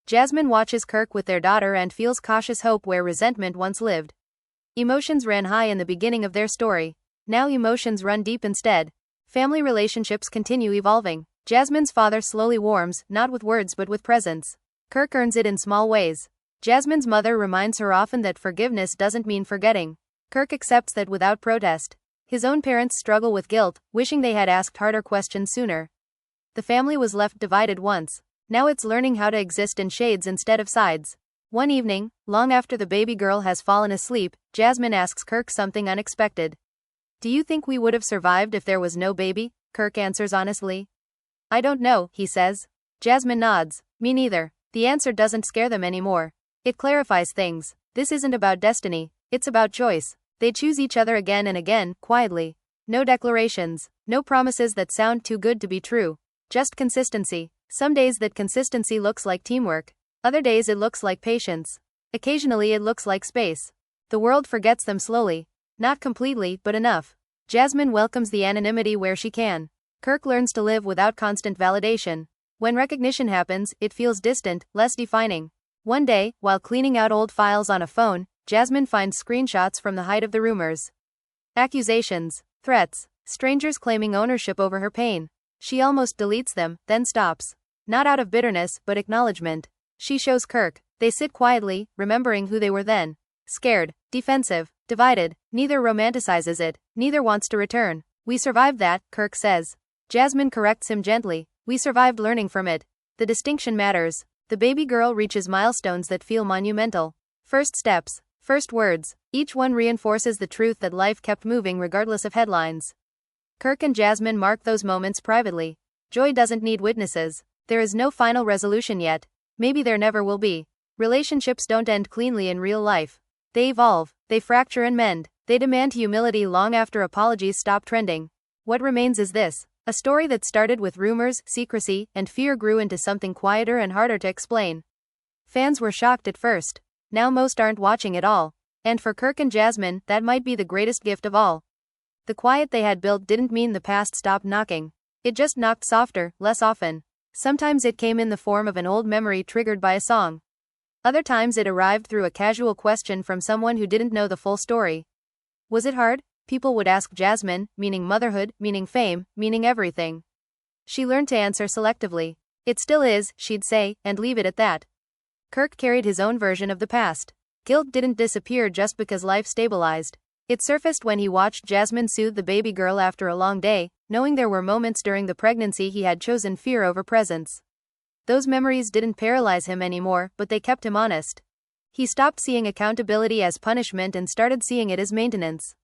Jasmine watches Kirk with their daughter and feels cautious hope where resentment once lived. Emotions ran high in the beginning of their story. Now emotions run deep instead. Family relationships continue evolving. Jasmine's father slowly warms, not with words but with presence. Kirk earns it in small ways. Jasmine's mother reminds her often that forgiveness doesn't mean forgetting. Kirk accepts that without protest. His own parents struggle with guilt, wishing they had asked harder questions sooner. The family was left divided once. Now it's learning how to exist in shades instead of sides. One evening, long after the baby girl has fallen asleep, Jasmine asks Kirk something unexpected. "Do you think we would have survived if there was no baby?" Kirk answers honestly. "I don't know," he says. Jasmine nods. "Me neither." The answer doesn't scare them anymore. It clarifies things. This isn't about destiny. It's about choice. They choose each other again and again, quietly. No declarations. No promises that sound too good to be true. Just consistency. Some days that consistency looks like teamwork. Other days it looks like patience. Occasionally it looks like space. The world forgets them slowly. Not completely, but enough. Jasmine welcomes the anonymity where she can. Kirk learns to live without constant validation. When recognition happens, it feels distant, less defining. One day, while cleaning out old files on a phone, Jasmine finds screenshots from the height of the rumors. Accusations, threats, strangers claiming ownership over her pain. She almost deletes them, then stops. Not out of bitterness, but acknowledgement. She shows Kirk. They sit quietly, remembering who they were then. Scared, defensive, divided. Neither romanticizes it, neither wants to return. "We survived that," Kirk says. Jasmine corrects him gently. "We survived learning from it." The distinction matters. The baby girl reaches milestones that feel monumental. First steps, first words. Each one reinforces the truth that life kept moving regardless of headlines. Kirk and Jasmine mark those moments privately. Joy doesn't need witnesses. There is no final resolution yet. Maybe there never will be. Relationships don't end cleanly in real life. They evolve, they fracture and mend. They demand humility long after apologies stop trending. What remains is this: a story that started with rumors, secrecy, and fear grew into something quieter and harder to explain. Fans were shocked at first. Now most aren't watching at all. And for Kirk and Jasmine, that might be the greatest gift of all. The quiet they had built didn't mean the past stopped knocking. It just knocked softer, less often. Sometimes it came in the form of an old memory triggered by a song. Other times it arrived through a casual question from someone who didn't know the full story. Was it hard? People would ask Jasmine, meaning motherhood, meaning fame, meaning everything. She learned to answer selectively. It still is, she'd say, and leave it at that. Kirk carried his own version of the past. Guilt didn't disappear just because life stabilized. It surfaced when he watched Jasmine soothe the baby girl after a long day, knowing there were moments during the pregnancy he had chosen fear over presence. Those memories didn't paralyze him anymore, but they kept him honest. He stopped seeing accountability as punishment and started seeing it as maintenance.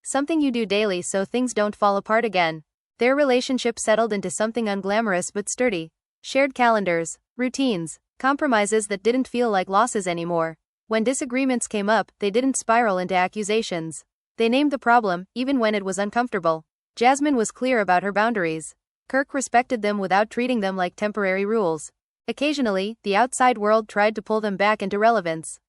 Something you do daily so things don't fall apart again. Their relationship settled into something unglamorous but sturdy. Shared calendars, routines, compromises that didn't feel like losses anymore. When disagreements came up, they didn't spiral into accusations. They named the problem, even when it was uncomfortable. Jasmine was clear about her boundaries. Kirk respected them without treating them like temporary rules. Occasionally, the outside world tried to pull them back into relevance.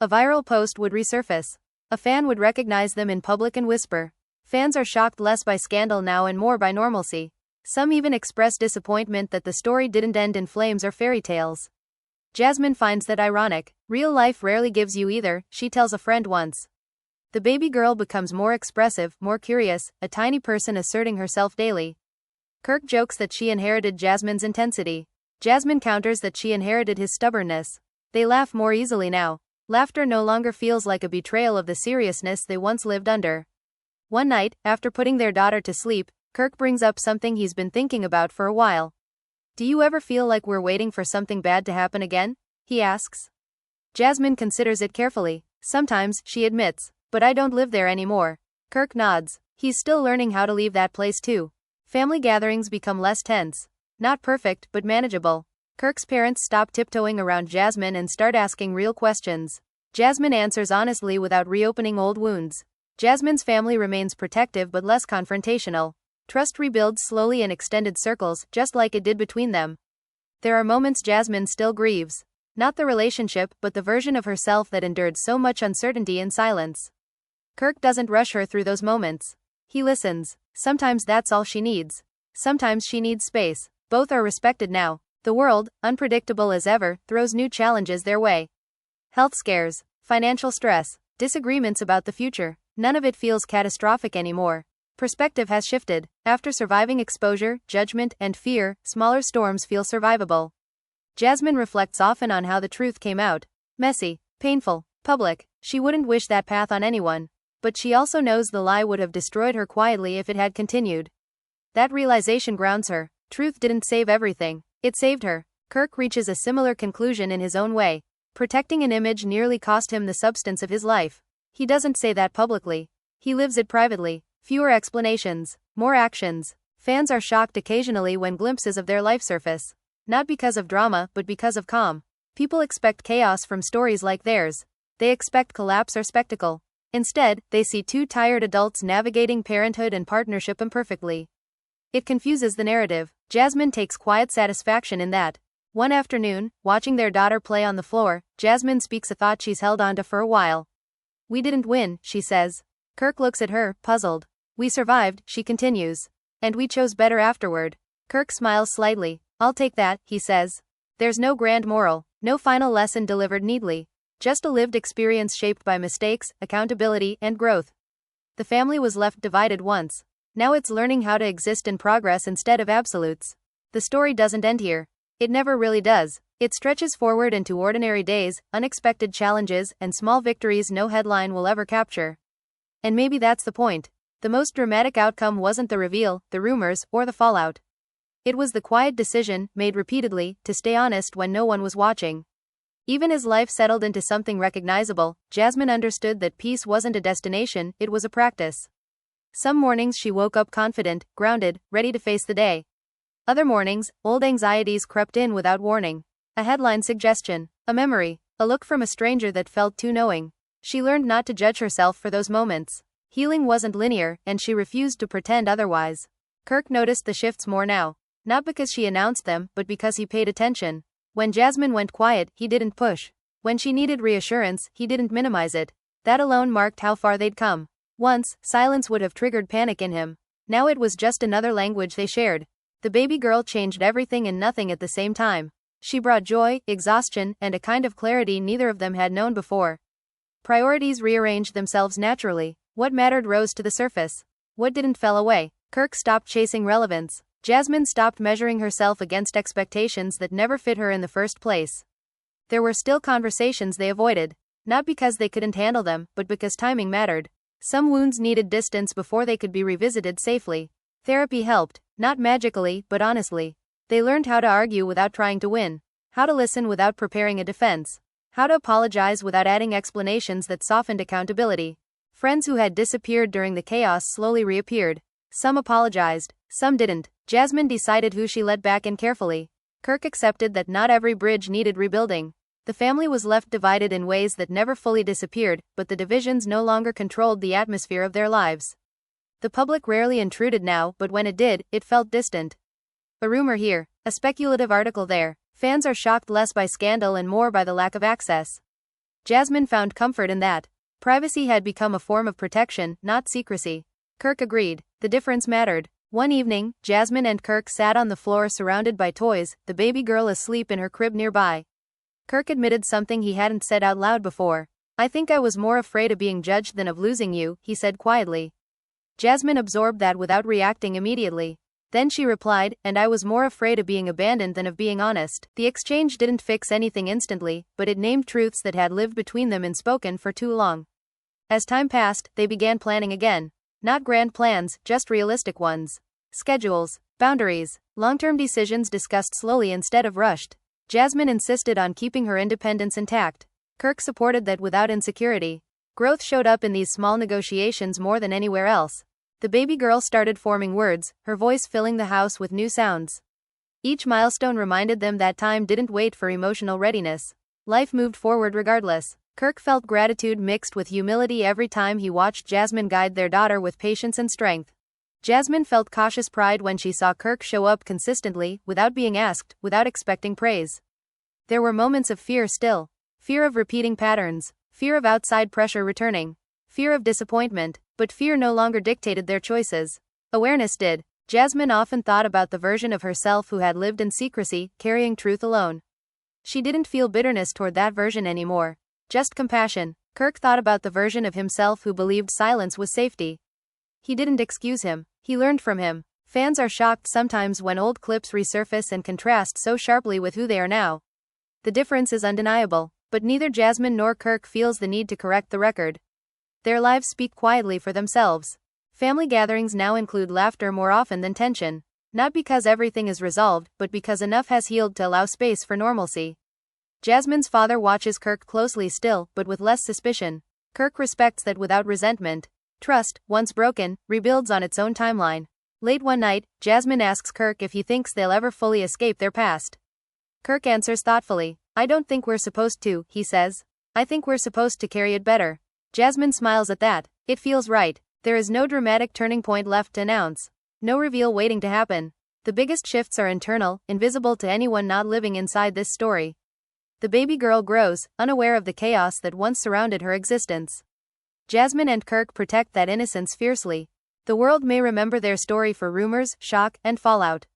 A viral post would resurface. A fan would recognize them in public and whisper. Fans are shocked less by scandal now and more by normalcy. Some even express disappointment that the story didn't end in flames or fairy tales. Jasmine finds that ironic. Real life rarely gives you either, she tells a friend once. The baby girl becomes more expressive, more curious, a tiny person asserting herself daily. Kirk jokes that she inherited Jasmine's intensity. Jasmine counters that she inherited his stubbornness. They laugh more easily now. Laughter no longer feels like a betrayal of the seriousness they once lived under. One night, after putting their daughter to sleep, Kirk brings up something he's been thinking about for a while. Do you ever feel like we're waiting for something bad to happen again? He asks. Jasmine considers it carefully. Sometimes, she admits, but I don't live there anymore. Kirk nods. He's still learning how to leave that place too. Family gatherings become less tense. Not perfect, but manageable. Kirk's parents stop tiptoeing around Jasmine and start asking real questions. Jasmine answers honestly without reopening old wounds. Jasmine's family remains protective but less confrontational. Trust rebuilds slowly in extended circles, just like it did between them. There are moments Jasmine still grieves. Not the relationship, but the version of herself that endured so much uncertainty in silence. Kirk doesn't rush her through those moments. He listens. Sometimes that's all she needs. Sometimes she needs space. Both are respected now. The world, unpredictable as ever, throws new challenges their way. Health scares, financial stress, disagreements about the future. None of it feels catastrophic anymore. Perspective has shifted. After surviving exposure, judgment, and fear, smaller storms feel survivable. Jasmine reflects often on how the truth came out. Messy, painful, public. She wouldn't wish that path on anyone. But she also knows the lie would have destroyed her quietly if it had continued. That realization grounds her. Truth didn't save everything. It saved her. Kirk reaches a similar conclusion in his own way. Protecting an image nearly cost him the substance of his life. He doesn't say that publicly. He lives it privately. Fewer explanations, more actions. Fans are shocked occasionally when glimpses of their life surface. Not because of drama, but because of calm. People expect chaos from stories like theirs. They expect collapse or spectacle. Instead, they see two tired adults navigating parenthood and partnership imperfectly. It confuses the narrative. Jasmine takes quiet satisfaction in that. One afternoon, watching their daughter play on the floor, Jasmine speaks a thought she's held onto for a while. We didn't win, she says. Kirk looks at her, puzzled. We survived, she continues. And we chose better afterward. Kirk smiles slightly. I'll take that, he says. There's no grand moral, no final lesson delivered neatly. Just a lived experience shaped by mistakes, accountability, and growth. The family was left divided once. Now it's learning how to exist in progress instead of absolutes. The story doesn't end here. It never really does. It stretches forward into ordinary days, unexpected challenges, and small victories no headline will ever capture. And maybe that's the point. The most dramatic outcome wasn't the reveal, the rumors, or the fallout. It was the quiet decision, made repeatedly, to stay honest when no one was watching. Even as life settled into something recognizable, Jasmine understood that peace wasn't a destination, it was a practice. Some mornings she woke up confident, grounded, ready to face the day. Other mornings, old anxieties crept in without warning. A headline suggestion, a memory, a look from a stranger that felt too knowing. She learned not to judge herself for those moments. Healing wasn't linear, and she refused to pretend otherwise. Kirk noticed the shifts more now. Not because she announced them, but because he paid attention. When Jasmine went quiet, he didn't push. When she needed reassurance, he didn't minimize it. That alone marked how far they'd come. Once, silence would have triggered panic in him. Now it was just another language they shared. The baby girl changed everything and nothing at the same time. She brought joy, exhaustion, and a kind of clarity neither of them had known before. Priorities rearranged themselves naturally. What mattered rose to the surface. What didn't fell away. Kirk stopped chasing relevance. Jasmine stopped measuring herself against expectations that never fit her in the first place. There were still conversations they avoided. Not because they couldn't handle them, but because timing mattered. Some wounds needed distance before they could be revisited safely. Therapy helped, not magically, but honestly. They learned how to argue without trying to win. How to listen without preparing a defense. How to apologize without adding explanations that softened accountability. Friends who had disappeared during the chaos slowly reappeared. Some apologized, some didn't. Jasmine decided who she let back in carefully. Kirk accepted that not every bridge needed rebuilding. The family was left divided in ways that never fully disappeared, but the divisions no longer controlled the atmosphere of their lives. The public rarely intruded now, but when it did, it felt distant. A rumor here, a speculative article there. Fans are shocked less by scandal and more by the lack of access. Jasmine found comfort in that. Privacy had become a form of protection, not secrecy. Kirk agreed. The difference mattered. One evening, Jasmine and Kirk sat on the floor surrounded by toys, the baby girl asleep in her crib nearby. Kirk admitted something he hadn't said out loud before. I think I was more afraid of being judged than of losing you, he said quietly. Jasmine absorbed that without reacting immediately. Then she replied, and I was more afraid of being abandoned than of being honest. The exchange didn't fix anything instantly, but it named truths that had lived between them unspoken for too long. As time passed, they began planning again. Not grand plans, just realistic ones. Schedules, boundaries, long-term decisions discussed slowly instead of rushed. Jasmine insisted on keeping her independence intact. Kirk supported that without insecurity. Growth showed up in these small negotiations more than anywhere else. The baby girl started forming words, her voice filling the house with new sounds. Each milestone reminded them that time didn't wait for emotional readiness. Life moved forward regardless. Kirk felt gratitude mixed with humility every time he watched Jasmine guide their daughter with patience and strength. Jasmine felt cautious pride when she saw Kirk show up consistently, without being asked, without expecting praise. There were moments of fear still. Fear of repeating patterns. Fear of outside pressure returning. Fear of disappointment, but fear no longer dictated their choices. Awareness did. Jasmine often thought about the version of herself who had lived in secrecy, carrying truth alone. She didn't feel bitterness toward that version anymore. Just compassion. Kirk thought about the version of himself who believed silence was safety. He didn't excuse him. He learned from him. Fans are shocked sometimes when old clips resurface and contrast so sharply with who they are now. The difference is undeniable, but neither Jasmine nor Kirk feels the need to correct the record. Their lives speak quietly for themselves. Family gatherings now include laughter more often than tension. Not because everything is resolved, but because enough has healed to allow space for normalcy. Jasmine's father watches Kirk closely still, but with less suspicion. Kirk respects that without resentment. Trust, once broken, rebuilds on its own timeline. Late one night, Jasmine asks Kirk if he thinks they'll ever fully escape their past. Kirk answers thoughtfully. I don't think we're supposed to, he says. I think we're supposed to carry it better. Jasmine smiles at that. It feels right. There is no dramatic turning point left to announce. No reveal waiting to happen. The biggest shifts are internal, invisible to anyone not living inside this story. The baby girl grows, unaware of the chaos that once surrounded her existence. Jasmine and Kirk protect that innocence fiercely. The world may remember their story for rumors, shock, and fallout.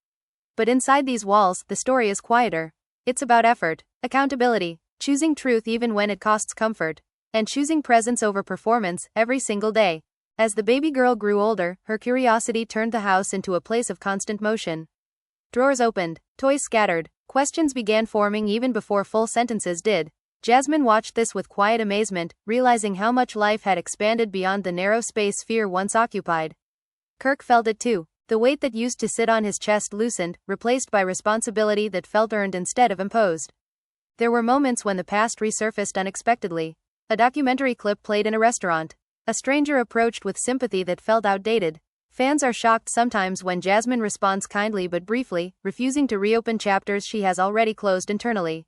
But inside these walls, the story is quieter. It's about effort, accountability, choosing truth even when it costs comfort, and choosing presence over performance every single day. As the baby girl grew older, her curiosity turned the house into a place of constant motion. Drawers opened, toys scattered, questions began forming even before full sentences did. Jasmine watched this with quiet amazement, realizing how much life had expanded beyond the narrow space fear once occupied. Kirk felt it too. The weight that used to sit on his chest loosened, replaced by responsibility that felt earned instead of imposed. There were moments when the past resurfaced unexpectedly. A documentary clip played in a restaurant. A stranger approached with sympathy that felt outdated. Fans are shocked sometimes when Jasmine responds kindly but briefly, refusing to reopen chapters she has already closed internally.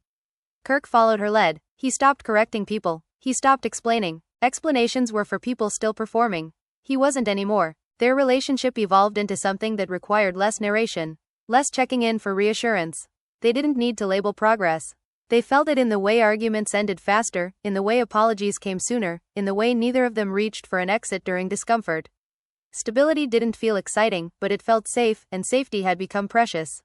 Kirk followed her lead. He stopped correcting people. He stopped explaining. Explanations were for people still performing. He wasn't anymore. Their relationship evolved into something that required less narration, less checking in for reassurance. They didn't need to label progress. They felt it in the way arguments ended faster, in the way apologies came sooner, in the way neither of them reached for an exit during discomfort. Stability didn't feel exciting, but it felt safe, and safety had become precious.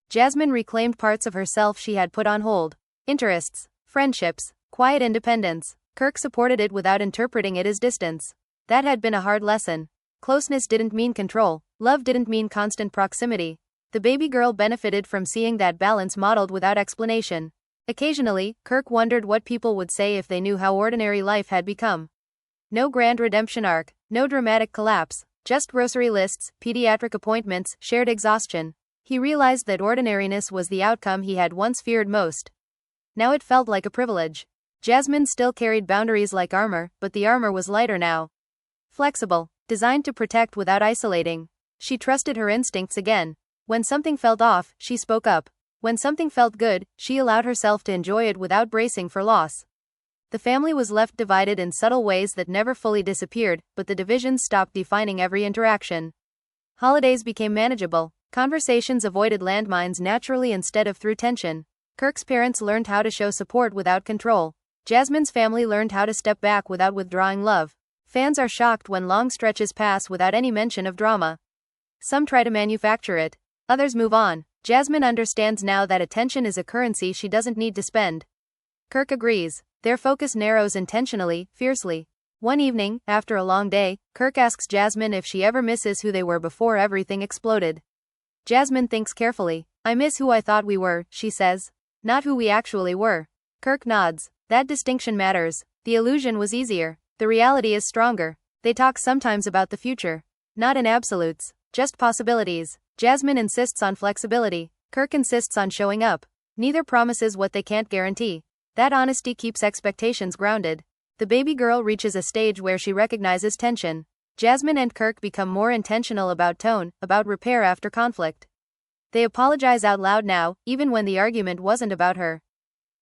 Jasmine reclaimed parts of herself she had put on hold. Interests, friendships, quiet independence. Kirk supported it without interpreting it as distance. That had been a hard lesson. Closeness didn't mean control. Love didn't mean constant proximity. The baby girl benefited from seeing that balance modeled without explanation. Occasionally, Kirk wondered what people would say if they knew how ordinary life had become. No grand redemption arc, no dramatic collapse, just grocery lists, pediatric appointments, shared exhaustion. He realized that ordinariness was the outcome he had once feared most. Now it felt like a privilege. Jasmine still carried boundaries like armor, but the armor was lighter now. Flexible, designed to protect without isolating. She trusted her instincts again. When something felt off, she spoke up. When something felt good, she allowed herself to enjoy it without bracing for loss. The family was left divided in subtle ways that never fully disappeared, but the divisions stopped defining every interaction. Holidays became manageable. Conversations avoided landmines naturally instead of through tension. Kirk's parents learned how to show support without control. Jasmine's family learned how to step back without withdrawing love. Fans are shocked when long stretches pass without any mention of drama. Some try to manufacture it. Others move on. Jasmine understands now that attention is a currency she doesn't need to spend. Kirk agrees. Their focus narrows intentionally, fiercely. One evening, after a long day, Kirk asks Jasmine if she ever misses who they were before everything exploded. Jasmine thinks carefully. I miss who I thought we were, she says. Not who we actually were. Kirk nods. That distinction matters. The illusion was easier. The reality is stronger. They talk sometimes about the future. Not in absolutes, just possibilities. Jasmine insists on flexibility. Kirk insists on showing up. Neither promises what they can't guarantee. That honesty keeps expectations grounded. The baby girl reaches a stage where she recognizes tension. Jasmine and Kirk become more intentional about tone, about repair after conflict. They apologize out loud now, even when the argument wasn't about her.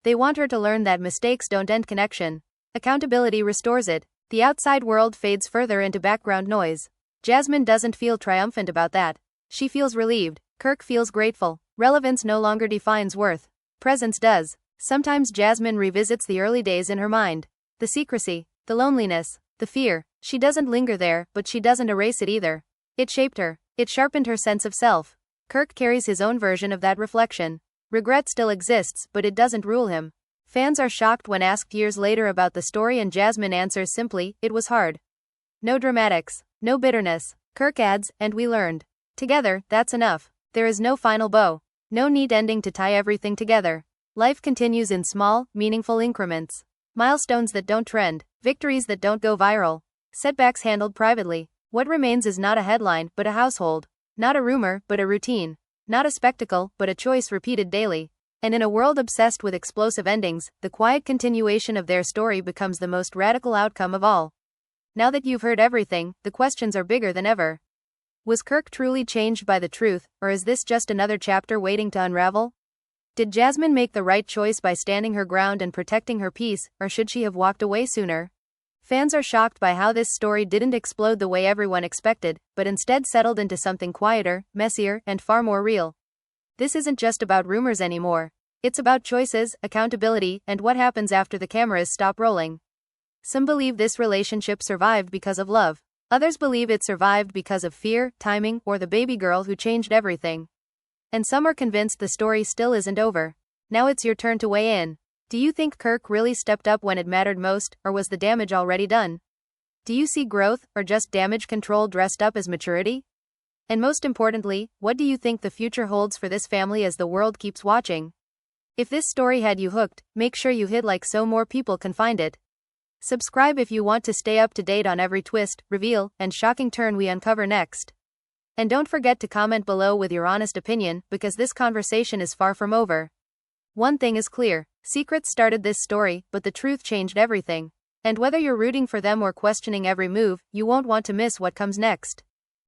They want her to learn that mistakes don't end connection. Accountability restores it. The outside world fades further into background noise. Jasmine doesn't feel triumphant about that. She feels relieved. Kirk feels grateful. Relevance no longer defines worth. Presence does. Sometimes Jasmine revisits the early days in her mind. The secrecy, the loneliness, the fear. She doesn't linger there, but she doesn't erase it either. It shaped her. It sharpened her sense of self. Kirk carries his own version of that reflection. Regret still exists, but it doesn't rule him. Fans are shocked when asked years later about the story and Jasmine answers simply, it was hard. No dramatics, no bitterness. Kirk adds, and we learned. Together, that's enough. There is no final bow. No neat ending to tie everything together. Life continues in small, meaningful increments. Milestones that don't trend, victories that don't go viral, setbacks handled privately. What remains is not a headline, but a household. Not a rumor, but a routine. Not a spectacle, but a choice repeated daily. And in a world obsessed with explosive endings, the quiet continuation of their story becomes the most radical outcome of all. Now that you've heard everything, the questions are bigger than ever. Was Kirk truly changed by the truth, or is this just another chapter waiting to unravel? Did Jasmine make the right choice by standing her ground and protecting her peace, or should she have walked away sooner? Fans are shocked by how this story didn't explode the way everyone expected, but instead settled into something quieter, messier, and far more real. This isn't just about rumors anymore. It's about choices, accountability, and what happens after the cameras stop rolling. Some believe this relationship survived because of love. Others believe it survived because of fear, timing, or the baby girl who changed everything. And some are convinced the story still isn't over. Now it's your turn to weigh in. Do you think Kirk really stepped up when it mattered most, or was the damage already done? Do you see growth, or just damage control dressed up as maturity? And most importantly, what do you think the future holds for this family as the world keeps watching? If this story had you hooked, make sure you hit like so more people can find it. Subscribe if you want to stay up to date on every twist, reveal, and shocking turn we uncover next. And don't forget to comment below with your honest opinion, because this conversation is far from over. One thing is clear, secrets started this story, but the truth changed everything. And whether you're rooting for them or questioning every move, you won't want to miss what comes next.